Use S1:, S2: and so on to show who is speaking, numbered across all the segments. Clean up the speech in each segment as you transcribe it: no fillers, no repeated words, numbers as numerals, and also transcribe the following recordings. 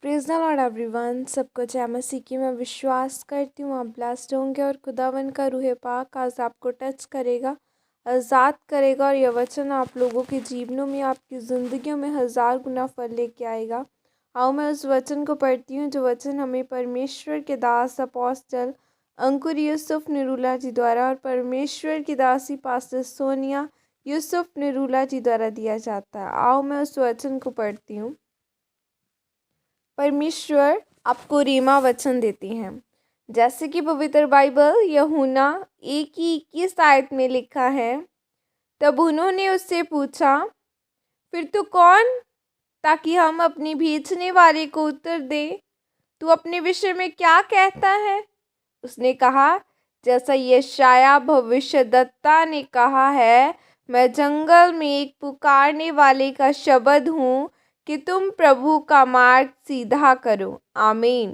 S1: Praise the Lord everyone. सबको जय मसीह की। मैं विश्वास करती हूँ आप ब्लेस्ड होंगे और खुदावन का रूह पाक आज आपको टच करेगा, आज़ाद करेगा और यह वचन आप लोगों के जीवनों में, आपकी ज़िंदगियों में 1000 गुना फल लेके आएगा। आओ मैं उस वचन को पढ़ती हूँ जो वचन हमें परमेश्वर के दास अपोस्टल अंकुर यूसुफ निरूला जी द्वारा और परमेश्वर की दासी पास्टर सोनिया यूसुफ निरूला जी द्वारा दिया जाता है। आओ मैं उस वचन को पढ़ती हूँ। परमेश्वर आपको रीमा वचन देती हैं, जैसे कि पवित्र बाइबल यूहन्ना 1:21 आयत में लिखा है। तब उन्होंने उससे पूछा, फिर तू कौन, ताकि हम अपनी भेजने वाले को उत्तर दें। तू अपने विषय में क्या कहता है? उसने कहा, जैसा यशायाह भविष्यद्वक्ता ने कहा है, मैं जंगल में एक पुकारने वाले का शब्द हूँ कि तुम प्रभु का मार्ग सीधा करो। आमीन।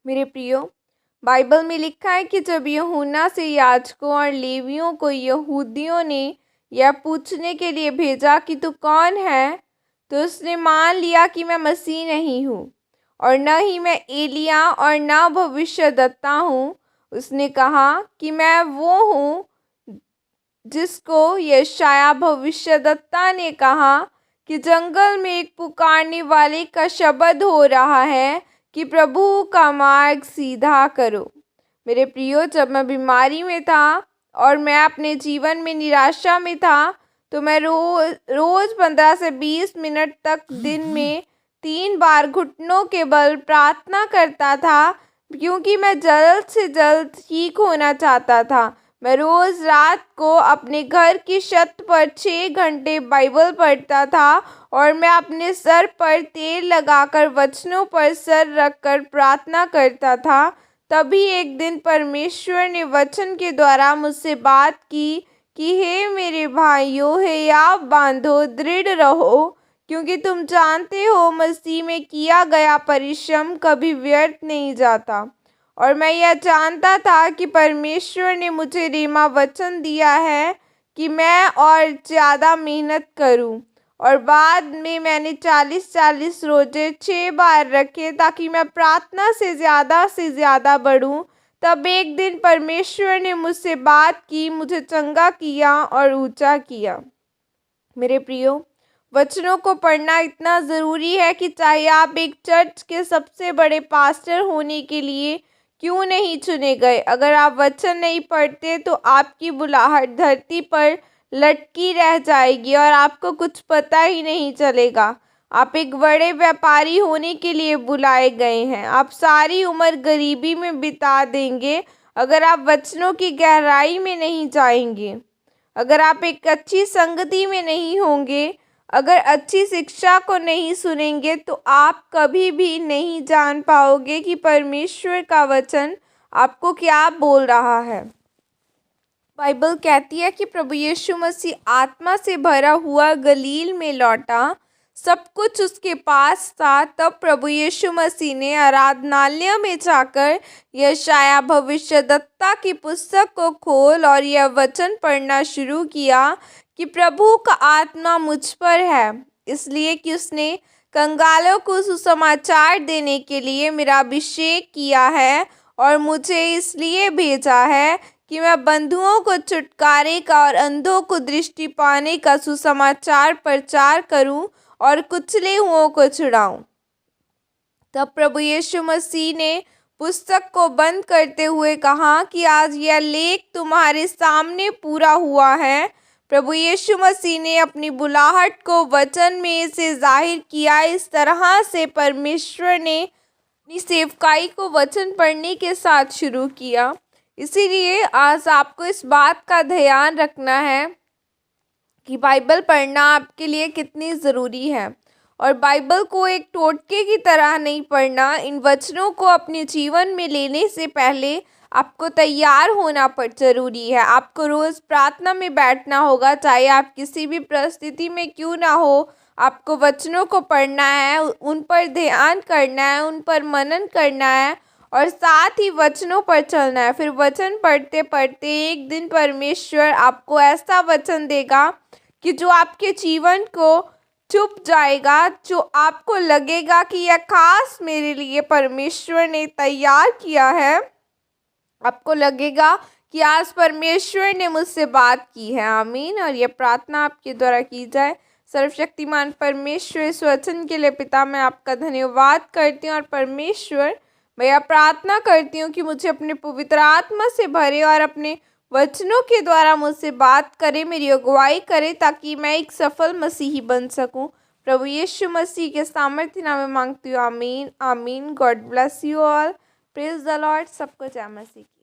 S1: मेरे प्रियो, बाइबल में लिखा है कि जब यूहन्ना से याजकों और लेवियों को यहूदियों ने यह पूछने के लिए भेजा कि तू कौन है, तो उसने मान लिया कि मैं मसीह नहीं हूँ और न ही मैं एलिया और न भविष्यद्वक्ता हूँ। उसने कहा कि मैं वो हूँ जिसको यशायाह भविष्यद्वक्ता ने कहा कि जंगल में एक पुकारने वाले का शब्द हो रहा है कि प्रभु का मार्ग सीधा करो। मेरे प्रियो, जब मैं बीमारी में था और मैं अपने जीवन में निराशा में था, तो मैं रोज़ 15 से 20 मिनट तक दिन में 3 बार घुटनों के बल प्रार्थना करता था, क्योंकि मैं जल्द से जल्द ठीक होना चाहता था। मैं रोज़ रात को अपने घर की छत पर 6 घंटे बाइबल पढ़ता था और मैं अपने सर पर तेल लगाकर वचनों पर सर रखकर प्रार्थना करता था। तभी एक दिन परमेश्वर ने वचन के द्वारा मुझसे बात की कि हे मेरे भाइयों, हे आप बांधो, दृढ़ रहो, क्योंकि तुम जानते हो मसीह में किया गया परिश्रम कभी व्यर्थ नहीं जाता। और मैं यह जानता था कि परमेश्वर ने मुझे रीमा वचन दिया है कि मैं और ज़्यादा मेहनत करूं। और बाद में मैंने 40 रोजे 6 बार रखे ताकि मैं प्रार्थना से ज़्यादा बढ़ूं। तब एक दिन परमेश्वर ने मुझसे बात की, मुझे चंगा किया और ऊंचा किया। मेरे प्रियो, वचनों को पढ़ना इतना ज़रूरी है कि चाहे आप एक चर्च के सबसे बड़े पास्टर होने के लिए क्यों नहीं चुने गए, अगर आप वचन नहीं पढ़ते तो आपकी बुलाहट धरती पर लटकी रह जाएगी और आपको कुछ पता ही नहीं चलेगा। आप एक बड़े व्यापारी होने के लिए बुलाए गए हैं। आप सारी उम्र गरीबी में बिता देंगे अगर आप वचनों की गहराई में नहीं जाएंगे। अगर आप एक अच्छी संगति में नहीं होंगे, अगर अच्छी शिक्षा को नहीं सुनेंगे, तो आप कभी भी नहीं जान पाओगे कि परमेश्वर का वचन आपको क्या बोल रहा है। बाइबल कहती है कि प्रभु यीशु मसीह आत्मा से भरा हुआ गलील में लौटा, सब कुछ उसके पास था। तब प्रभु यीशु मसीह ने आराधनालय में जाकर यशायाह भविष्यद्वक्ता की पुस्तक को खोल और यह वचन पढ़ना शुरू किया कि प्रभु का आत्मा मुझ पर है, इसलिए कि उसने कंगालों को सुसमाचार देने के लिए मेरा अभिषेक किया है और मुझे इसलिए भेजा है कि मैं बंधुओं को छुटकारे का और अंधों को दृष्टि पाने का सुसमाचार प्रचार करूं और कुचले हुओं को छुड़ाऊं। तब प्रभु यीशु मसीह ने पुस्तक को बंद करते हुए कहा कि आज यह लेख तुम्हारे सामने पूरा हुआ है। प्रभु यीशु मसीह ने अपनी बुलाहट को वचन में से जाहिर किया। इस तरह से परमेश्वर ने अपनी सेवकाई को वचन पढ़ने के साथ शुरू किया। इसीलिए आज आपको इस बात का ध्यान रखना है कि बाइबल पढ़ना आपके लिए कितनी ज़रूरी है। और बाइबल को एक टोटके की तरह नहीं पढ़ना। इन वचनों को अपने जीवन में लेने से पहले आपको तैयार होना ज़रूरी है। आपको रोज़ प्रार्थना में बैठना होगा, चाहे आप किसी भी परिस्थिति में क्यों ना हो। आपको वचनों को पढ़ना है, उन पर ध्यान करना है, उन पर मनन करना है और साथ ही वचनों पर चलना है। फिर वचन पढ़ते पढ़ते एक दिन परमेश्वर आपको ऐसा वचन देगा कि जो आपके जीवन को चुप जाएगा, जो आपको लगेगा कि यह खास मेरे लिए परमेश्वर ने तैयार किया है। आपको लगेगा कि आज परमेश्वर ने मुझसे बात की है। आमीन। और ये प्रार्थना आपके द्वारा की जाए। सर्वशक्तिमान परमेश्वर, इस वचन के लिए पिता मैं आपका धन्यवाद करती हूँ। और परमेश्वर, मैं यह प्रार्थना करती हूँ कि मुझे अपने पवित्र आत्मा से भरे और अपने वचनों के द्वारा मुझसे बात करे, मेरी अगुवाई करे, ताकि मैं एक सफल मसीही बन सकूं। प्रभु यीशु मसीह के सामर्थ्य नाम में मांगती हूँ। आमीन आमीन। God bless you all. Praise the Lord. सबको जय मसीह की।